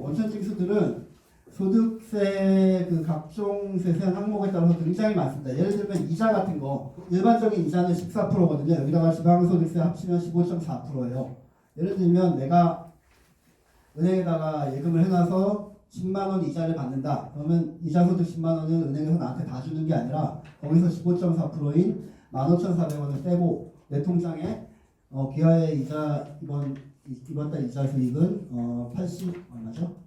원천징수들은 소득세 그 각종 세세한 항목에 따라서 굉장히 많습니다. 예를 들면 이자 같은 거 일반적인 이자는 14%거든요. 여기다가 지방소득세 합치면 15.4%예요. 예를 들면 내가 은행에다가 예금을 해놔서 10만 원 이자를 받는다. 그러면 이자 소득 10만 원은 은행에서 나한테 다 주는 게 아니라 거기서 15.4%인 15,400원을 빼고 내 통장에 기하의 이자 이번 달 이자 수익은 80 얼마죠?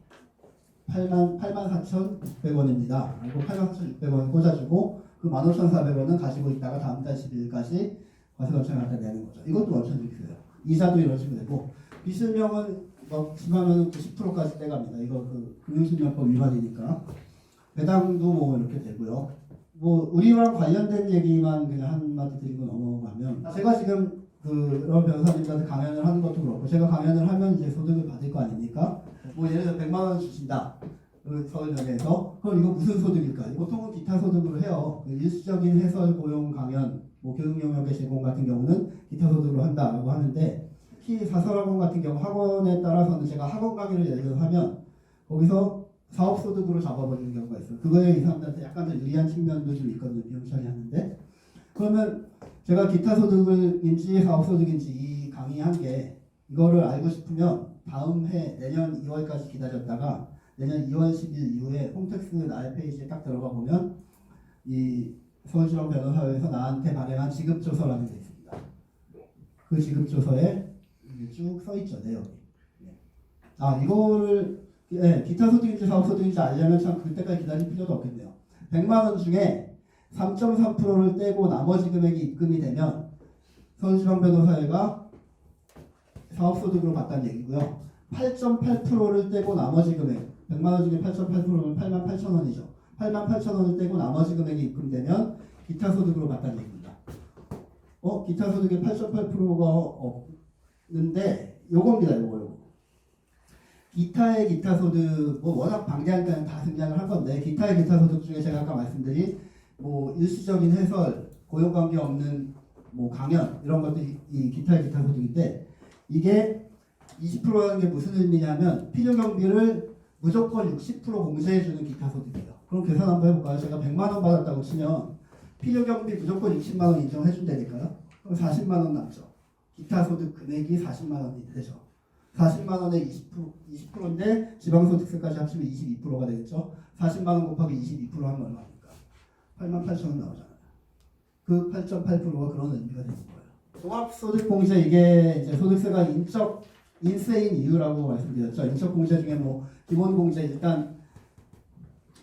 84,600원입니다. 그리고 84,600원을 꽂아주고 그 15,400원은 가지고 있다가 다음 달 10일까지 과세원청에 갖다 내는 거죠. 이것도 원천징수예요. 이자도 이런 식으로 되고 비실명은 집하면 90%까지 떼갑니다. 이거 그 금융실명법 위반이니까 배당도 뭐 이렇게 되고요. 뭐 우리랑 관련된 얘기만 그냥 한마디 드리고 넘어가면 제가 지금 그런 변호사님들한테 강연을 하는 것도 그렇고 제가 강연을 하면 이제 소득을 받을 거 아닙니까? 뭐 예를 들어 100만 원 주신다. 서울역에서 그럼 이거 무슨 소득일까? 보통은 기타 소득으로 해요. 일시적인 해설, 고용, 강연, 뭐 교육 영역의 제공 같은 경우는 기타 소득으로 한다라고 하는데 특히 사설학원 같은 경우 학원에 따라서는 제가 학원 강의를 예를 들어 하면 거기서 사업 소득으로 잡아버리는 경우가 있어요. 그거에 이 사람들한테 약간 더 유리한 측면도 좀 있거든요. 비용 처리하는데 그러면 제가 기타 소득인지 사업 소득인지 이 강의한 게 이거를 알고 싶으면 다음 해 내년 2월까지 기다렸다가 내년 2월 10일 이후에 홈택스 나의 페이지에 딱 들어가 보면 이 서울지방 변호사회에서 나한테 발행한 지급조서라는 게 있습니다. 그 지급조서에 쭉 써있죠. 내용이. 이거를 기타 소득인지 사업 소득인지 알려면 참 그때까지 기다릴 필요도 없겠네요. 100만 원 중에 3.3%를 떼고 나머지 금액이 입금이 되면 서울지방 변호사회가 사업소득으로 받다는 얘기고요. 8.8%를 떼고 나머지 금액 100만 원 중에 8.8%면 88,000원이죠. 88,000원을 떼고 나머지 금액이 입금되면 기타 소득으로 받다는 얘기입니다. 기타 소득의 8.8%가 없는데 요겁니다. 요거. 기타의 기타 소득 뭐 워낙 방대하니까 다 등장을 할 건데 기타의 기타 소득 중에 제가 아까 말씀드린 뭐 일시적인 해설, 고용관계 없는 뭐 강연 이런 것들이 이 기타의 기타 소득인데 이게 20%라는 게 무슨 의미냐면 필요 경비를 무조건 60% 공제해주는 기타 소득이에요. 그럼 계산 한번 해볼까요? 제가 100만 원 받았다고 치면 필요 경비 무조건 60만 원 인정해준다니까요. 그럼 40만 원 남죠. 기타 소득 금액이 40만 원이 되죠. 40만 원에 20%인데 지방소득세까지 합치면 22%가 되겠죠. 40만 원 곱하기 22% 하면 얼마입니까? 88,000원 나오잖아요. 그 8.8%가 그런 의미가 되는 거예요. 종합소득공제 이게 이제 소득세가 인세인 이유라고 말씀드렸죠. 인적공제 중에 뭐 기본공제 일단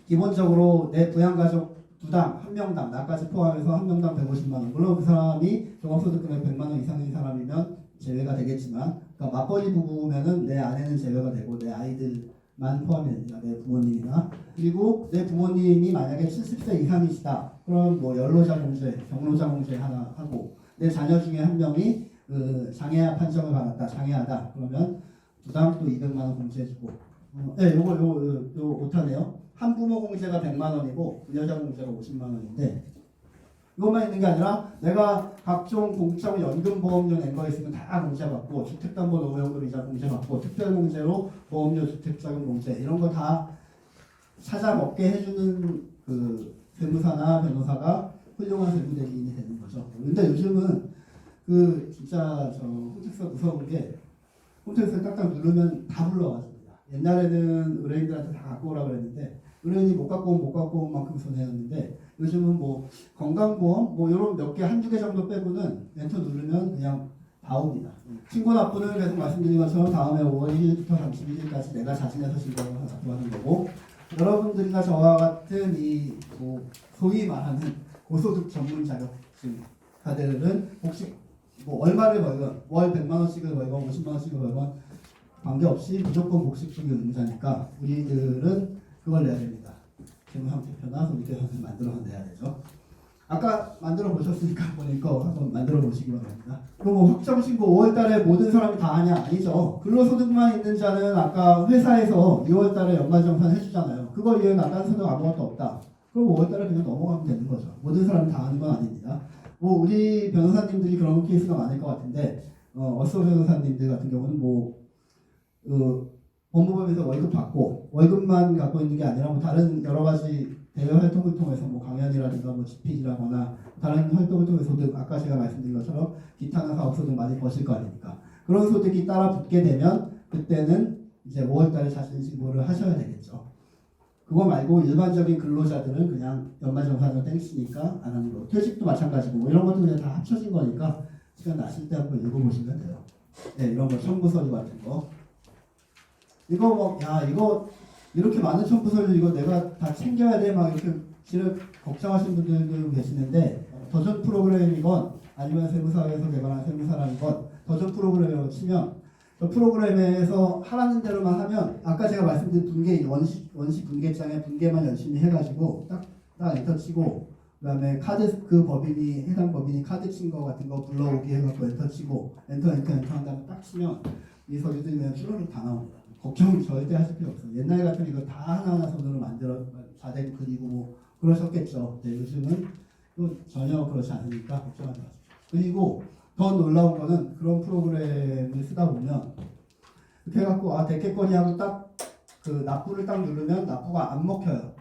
기본적으로 내 부양가족 두당 한 명당 나까지 포함해서 한 명당 150만 원. 물론 그 사람이 종합소득금액 100만 원 이상인 사람이면 제외가 되겠지만, 그러니까 맞벌이 부부면은 내 아내는 제외가 되고 내 아이들만 포함이 됩니다. 내 부모님이나 그리고 내 부모님이 만약에 70세 이상이시다. 그럼 뭐 연로자 공제, 경로자 공제 하나 하고 내 자녀 중에 한 명이 그 장애아 판정을 받았다. 장애하다. 그러면 부당 또 200만 원 공제해주고. 요거 오타네요. 한부모 공제가 100만 원이고 부여자 공제가 50만 원인데 이것만 있는 게 아니라 내가 각종 공적 연금보험료 낸 거 있으면 다 공제받고 주택담보노후연금 이자 공제받고 특별공제로 보험료 주택자금 공제 이런 거 다 찾아 먹게 해주는 그 세무사나 변호사가 훌륭한 세무대리인이 되는 거죠. 근데 요즘은 그 진짜 저 홈택스가 무서운 게 홈택스를 딱딱 누르면 다 불러와줍니다. 옛날에는 의뢰인들한테 다 갖고 오라 그랬는데 의뢰인이 못 갖고 온 만큼 손해였는데 요즘은 뭐 건강보험 뭐 이런 몇 개 한두 개 정도 빼고는 엔터 누르면 그냥 다 옵니다. 신고 납부는 계속 말씀드린 것처럼 다음에 5월 1일부터 31일까지 내가 자신해서 신고를 납부하는 거고 여러분들이나 저와 같은 이 뭐 소위 말하는 고소득 전문 자격증자들은 혹시 뭐 얼마를 벌건 월 100만 원씩을 벌건 50만 원씩을 벌건 관계없이 무조건 복식주기 의무자니까 우리들은 그걸 내야 됩니다. 재무상태표나 손익계산서를 만들어 내야 되죠. 아까 만들어 보셨으니까 보니까 한번 만들어 보시기 바랍니다. 그리고 확정신고 5월달에 모든 사람이 다 하냐? 아니죠. 근로소득만 있는 자는 아까 회사에서 2월달에 연말정산 해주잖아요. 그걸 이외에 나간 소득 아무것도 없다. 그럼 5월달에 그냥 넘어가면 되는 거죠. 모든 사람이 다 하는 건 아닙니다. 뭐 우리 변호사님들이 그런 케이스가 많을 것 같은데 어서 변호사님들 같은 경우는 뭐 법무법에서 월급 받고 월급만 갖고 있는 게 아니라 뭐 다른 여러 가지 대외 활동을 통해서 뭐 강연이라든가 뭐 집필이라거나 다른 활동을 통해 소득, 아까 제가 말씀드린 것처럼 기타나 사업 소득 많이 버실 거 아닙니까? 그런 소득이 따라 붙게 되면 그때는 이제 5월달에 자신지불을 하셔야 되겠죠. 그거 말고 일반적인 근로자들은 그냥 연말정산을 땡치니까 안 하는 거. 퇴직도 마찬가지고 뭐 이런 것도 그냥 다 합쳐진 거니까 시간 나실 때 한번 읽어보시면 돼요. 네, 이런 거 첨부 서류 같은 거. 이거 뭐 야 이거 이렇게 많은 첨부 서류 이거 내가 다 챙겨야 돼 막 이렇게 지금 걱정하시는 분들도 계시는데 더전 프로그램이건 아니면 세무사에서 개발한 세무사라는건 더전 프로그램이라고 치면 그 프로그램에서 하라는 대로만 하면 아까 제가 말씀드린 분계 원시 분계장에 분계만 열심히 해가지고 딱 엔터 치고 그다음에 카드 그 법인이 해당 법인이 카드 친 거 같은 거 불러오기 해갖고 엔터 치고 엔터 한 다음에 딱 치면 이 서류들이 그냥 쭈루룩 다 나옵니다. 걱정 절대 하실 필요 없어요. 옛날 같으면 이거 다 하나하나 손으로 만들어 자대 그리고 뭐 그러셨겠죠. 근데 요즘은 또 전혀 그렇지 않으니까 걱정하지 마십시오. 그리고 더 놀라운 거는 그런 프로그램을 쓰다 보면 이렇게 해갖고 됐겠거니 하고 딱 그 납부를 딱 누르면 납부가 안 먹혀요.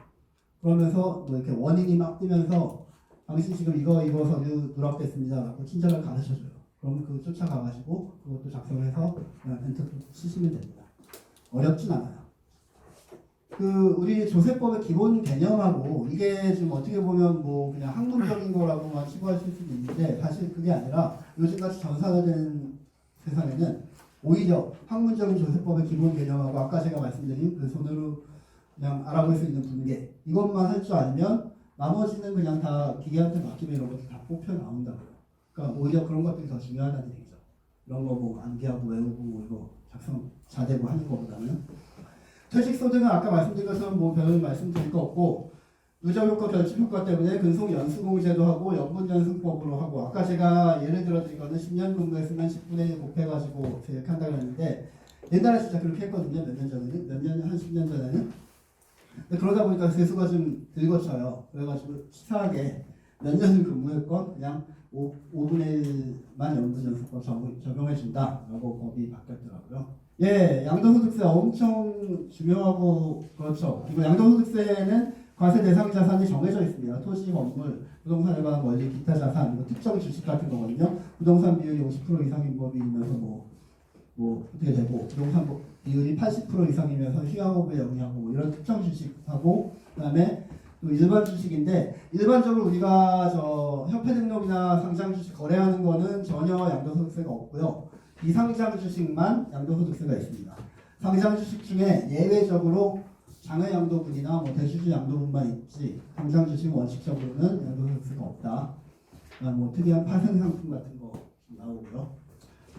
그러면서 뭐 이렇게 원인이 막 뜨면서 당신 지금 이거 서류 누락됐습니다 라고 친절하게 가르쳐줘요. 그러면 그거 쫓아가가지고 그것도 작성해서 그냥 엔터 치시면 됩니다. 어렵진 않아요. 그 우리 조세법의 기본 개념하고 이게 지금 어떻게 보면 뭐 그냥 학문적인 거라고만 치부하실 수도 있는데 사실 그게 아니라 요즘같이 전산화된 세상에는 오히려 학문적인 조세법의 기본 개념하고 아까 제가 말씀드린 그 손으로 그냥 알아볼 수 있는 분계 이것만 할 줄 알면 나머지는 그냥 다 기계한테 맡기면 이런 것들 다 뽑혀 나온다고요. 그러니까 오히려 그런 것들이 더 중요하다는 얘기죠. 이런 거 뭐 암기하고 외우고 뭐 이거 작성 자대고 하는 것보다는 퇴직소득은 아까 말씀드린 것처럼 뭐 별 말씀드릴 거 없고 누적효과 결집효과 때문에 근속연수공제도 하고 연분연수법으로 하고 아까 제가 예를 들어드린 거는 10년 근무했으면 10분의 1 곱해가지고 이렇게 한다고 했는데 옛날에 진짜 그렇게 했거든요. 몇 년 전에는 한 10년 전에는 그러다 보니까 세수가 좀 들거쳐요. 그래가지고 치사하게 몇 년을 근무했건 그냥 5분의 1만 연분연수법 적용해준다 라고 법이 바뀌었더라고요. 예, 양도소득세 엄청 중요하고 그렇죠. 그리고 양도소득세는 과세 대상 자산이 정해져 있습니다. 토지, 건물, 부동산에 관한 권리, 기타 자산, 뭐 특정 주식 같은 거거든요. 부동산 비율이 50% 이상인 법이면서 뭐 어떻게 되고 부동산 비율이 80% 이상이면서 휴양업에 영위하고 뭐 이런 특정 주식하고 그다음에 또 일반 주식인데 일반적으로 우리가 저 협회 등록이나 상장 주식 거래하는 거는 전혀 양도소득세가 없고요. 비상장 주식만 양도소득세가 있습니다. 상장 주식 중에 예외적으로 장외양도분이나 뭐 대주주 양도분만 있지 상장 주식은 원칙적으로는 양도소득세가 없다. 뭐 특이한 파생상품 같은 거 나오고요.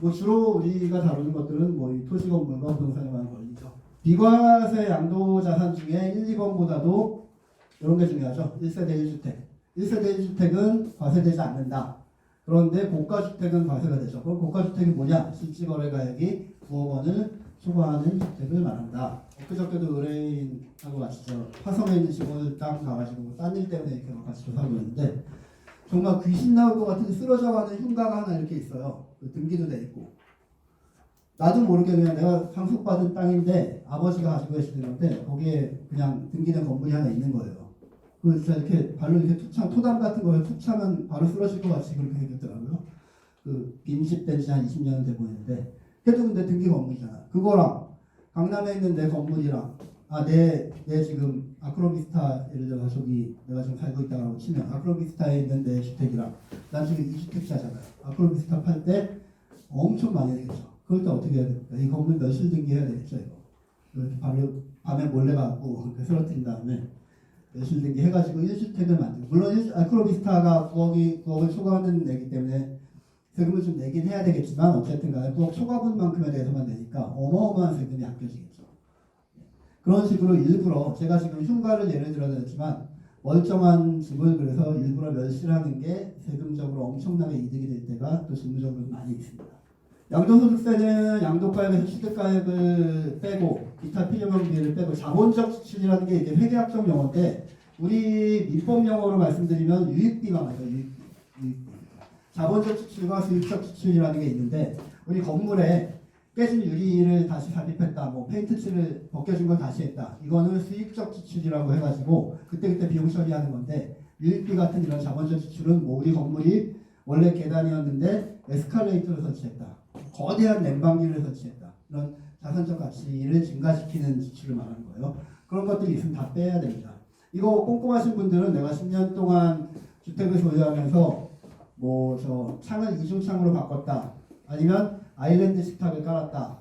뭐 주로 우리가 다루는 것들은 뭐 이 토지 건물과 부동산에 관한 권리죠. 비과세 양도자산 중에 1, 2번보다도 이런 게 중요하죠. 1세대 1주택. 1세대 1주택은 과세되지 않는다. 그런데 고가주택은 과세가 되죠. 그럼 고가주택이 뭐냐? 실질거래가액이 9억 원을 초과하는 주택을 말한다. 엊그저께도 의뢰인하고 같이 화성에 있는 시골 땅 가가지고 딴 일 때문에 이렇게 같이 조사하고 있는데 정말 귀신 나올 것 같은 쓰러져가는 흉가가 하나 이렇게 있어요. 등기도 돼 있고. 나도 모르게 그냥 내가 상속받은 땅인데 아버지가 가지고 계시는 건데 거기에 그냥 등기된 건물이 하나 있는 거예요. 그 진짜 이렇게 발로 이렇게 토담 같은 거에 툭 차면 바로 쓰러질 것 같이 그렇게 생겼더라고요. 그 빈집된 지 한 20년은 돼 보이는데 그래도 근데 등기 건물이잖아. 그거랑 강남에 있는 내 건물이랑 내 지금 아크로비스타 예를 들어서 저기 내가 지금 살고 있다고 치면 아크로비스타에 있는 내 주택이랑 난 지금 2주택자잖아요. 아크로비스타 팔 때 엄청 많이 되겠죠. 그럴 때 어떻게 해야 됩니까? 이 건물 멸실 등기해야 되겠죠. 이거 이렇게 바로 밤에 몰래 가고 쓰러뜨린 다음에 멸실 등기 해가지고 1주택을 만들고 물론 아크로비스타가 9억을 초과하는 애기 때문에 세금을 좀 내긴 해야 되겠지만 어쨌든 간에 9억 초과분만큼에 대해서만 내니까 어마어마한 세금이 아껴지겠죠. 그런 식으로 일부러 제가 지금 흉가를 예를 들어드렸지만 멀쩡한 집을 그래서 일부러 멸실하는 게 세금적으로 엄청나게 이득이 될 때가 또 실무적으로 많이 있습니다. 양도소득세는 양도가액에서 취득가액을 빼고 기타 필요경비를 빼고 자본적 지출이라는 게 이게 회계학적 용어인데 우리 민법 용어로 말씀드리면 유익비만 하죠. 유익비. 자본적 지출과 수익적 지출이라는 게 있는데 우리 건물에 깨진 유리를 다시 삽입했다, 뭐 페인트 칠을 벗겨진 걸 다시 했다. 이거는 수익적 지출이라고 해가지고 그때그때 비용 처리하는 건데, 유익비 같은 이런 자본적 지출은 뭐 우리 건물이 원래 계단이었는데 에스컬레이터를 설치했다, 거대한 냉방기를 설치했다, 이런 자산적 가치를 증가시키는 지출을 말하는 거예요. 그런 것들이 있으면 다 빼야 됩니다. 이거 꼼꼼하신 분들은 내가 10년 동안 주택을 소유하면서 뭐 저 창을 이중창으로 바꿨다, 아니면 아일랜드 식탁을 깔았다,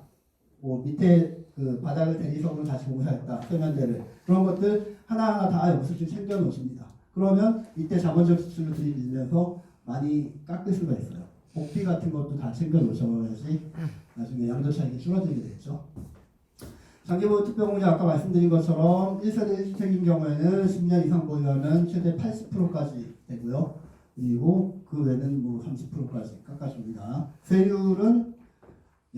뭐 밑에 그 바닥을 대리석으로 다시 공사했다, 세면대를, 그런 것들 하나하나 다 영수증 챙겨 놓으십니다. 그러면 이때 자본적 지출을 들이밀면서 많이 깎을 수가 있어요. 복비 같은 것도 다 챙겨 놓으셔야지 나중에 양도 차익이 줄어들게 되겠죠. 장기보유 특별공제 아까 말씀드린 것처럼 1세대 1주택인 경우에는 10년 이상 보유하면 최대 80%까지 되고요. 그리고 그 외는 뭐 30%까지 깎아줍니다. 세율은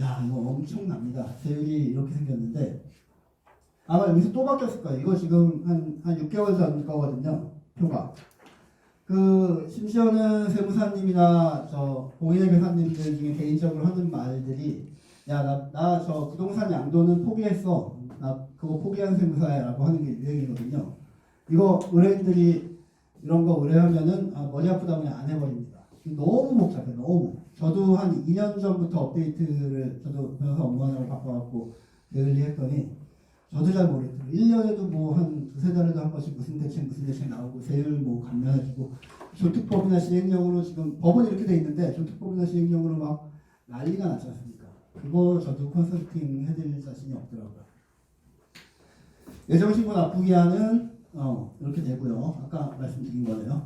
야 이거 엄청납니다. 세율이 이렇게 생겼는데 아마 여기서 또 바뀌었을 거예요. 이거 지금 한 6개월 전 거거든요. 표가. 그 심지어는 세무사님이나 저 공인회계사님들 중에 개인적으로 하는 말들이 야 나 저 부동산 양도는 포기했어. 나 그거 포기한 세무사야라고 하는 게 유행이거든요. 이거 의뢰인들이 이런 거 의뢰하면은 머리 아프다 그냥 안 해버립니다. 너무 복잡해, 너무. 저도 한 2년 전부터 업데이트를 저도 변호사 업무하느라고 바빠갖고 데일리했더니 저도 잘 모르겠어요. 1년에도 뭐 한 두세 달에도 한 번씩 무슨 대책 나오고 세율 뭐 감면해주고 조특법이나 시행령으로 지금 법은 이렇게 돼 있는데 조특법이나 시행령으로 막 난리가 났지 않습니까? 그거 저도 컨설팅 해드릴 자신이 없더라고요. 예정신고 납부기한은 이렇게 되고요. 아까 말씀드린 거네요.